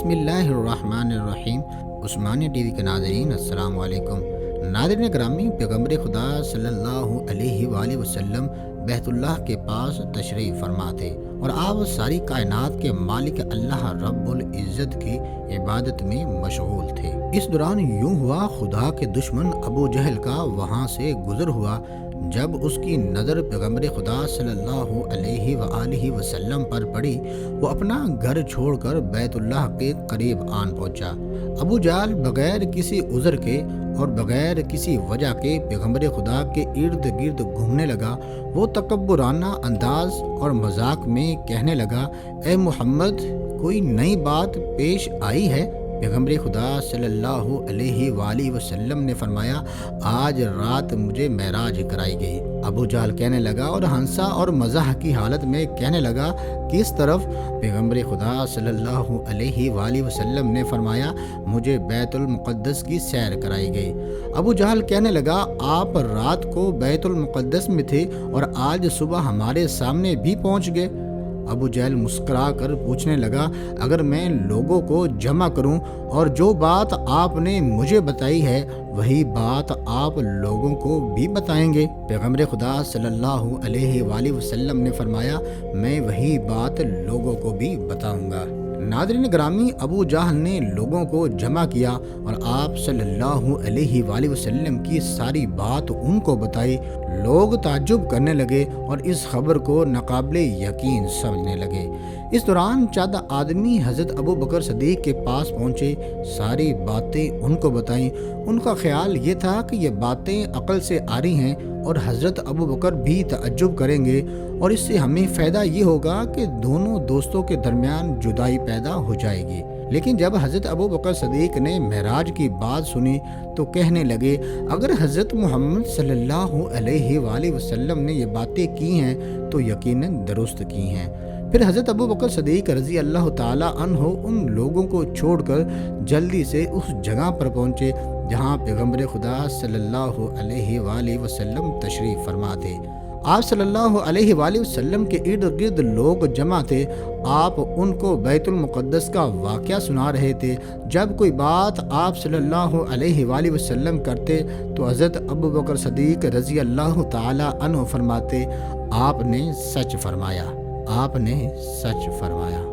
بسم اللہ الرحمن الرحیم۔ عثمانیہ ٹی وی کے ناظرین السلام علیکم۔ ناظرین گرامی، پیغمبر خدا صلی اللہ علیہ وآلہ وسلم بیت اللہ کے پاس تشریف فرما تھے اور آپ ساری کائنات کے مالک اللہ رب العزت کی عبادت میں مشغول تھے۔ اس دوران یوں ہوا خدا کے دشمن ابو جہل کا وہاں سے گزر ہوا۔ جب اس کی نظر پیغمبر خدا صلی اللہ علیہ وآلہ وسلم پر پڑی، وہ اپنا گھر چھوڑ کر بیت اللہ کے قریب آن پہنچا۔ ابو جہل بغیر کسی عذر کے اور بغیر کسی وجہ کے پیغمبر خدا کے ارد گرد گھومنے لگا۔ وہ تکبرانہ انداز اور مذاق میں کہنے لگا، اے محمد، کوئی نئی بات پیش آئی ہے؟ پیغمبر خدا صلی اللہ علیہ وآلہ وسلم نے فرمایا، آج رات مجھے معراج کرائی گئی۔ ابو جہل کہنے لگا اور ہنسا اور مزاح کی حالت میں کہنے لگا، کس طرف؟ پیغمبر خدا صلی اللہ علیہ وآلہ وسلم نے فرمایا، مجھے بیت المقدس کی سیر کرائی گئی۔ ابو جہل کہنے لگا، آپ رات کو بیت المقدس میں تھے اور آج صبح ہمارے سامنے بھی پہنچ گئے۔ ابو جہل مسکرا کر پوچھنے لگا، اگر میں لوگوں کو جمع کروں اور جو بات آپ نے مجھے بتائی ہے وہی بات آپ لوگوں کو بھی بتائیں گے؟ پیغمبر خدا صلی اللہ علیہ وآلہ وسلم نے فرمایا، میں وہی بات لوگوں کو بھی بتاؤں گا۔ ناظرین گرامی، ابو جہل نے لوگوں کو جمع کیا اور آپ صلی اللہ علیہ وآلہ وسلم کی ساری بات ان کو بتائی۔ لوگ تعجب کرنے لگے اور اس خبر کو ناقابل یقین سمجھنے لگے۔ اس دوران چند آدمی حضرت ابو بکر صدیق کے پاس پہنچے، ساری باتیں ان کو بتائیں۔ ان کا خیال یہ تھا کہ یہ باتیں عقل سے عاری ہیں اور حضرت ابو بکر بھی تعجب کریں گے اور اس سے ہمیں فائدہ یہ ہوگا کہ دونوں دوستوں کے درمیان جدائی پیدا ہو جائے گی۔ لیکن جب حضرت ابو بکر صدیق نے معراج کی بات سنی تو کہنے لگے، اگر حضرت محمد صلی اللہ علیہ وآلہ وسلم نے یہ باتیں کی ہیں تو یقیناً درست کی ہیں۔ پھر حضرت ابو بکر صدیق رضی اللہ تعالی عنہ ان لوگوں کو چھوڑ کر جلدی سے اس جگہ پر پہنچے جہاں پیغمبر خدا صلی اللہ علیہ وآلہ وسلم تشریف فرما تھے۔ آپ صلی اللہ علیہ وآلہ وسلم کے ارد گرد لوگ جمع تھے۔ آپ ان کو بیت المقدس کا واقعہ سنا رہے تھے۔ جب کوئی بات آپ صلی اللہ علیہ وآلہ وسلم کرتے تو حضرت ابو بکر صدیق رضی اللہ تعالی عنہ فرماتے، آپ نے سچ فرمایا، آپ نے سچ فرمایا۔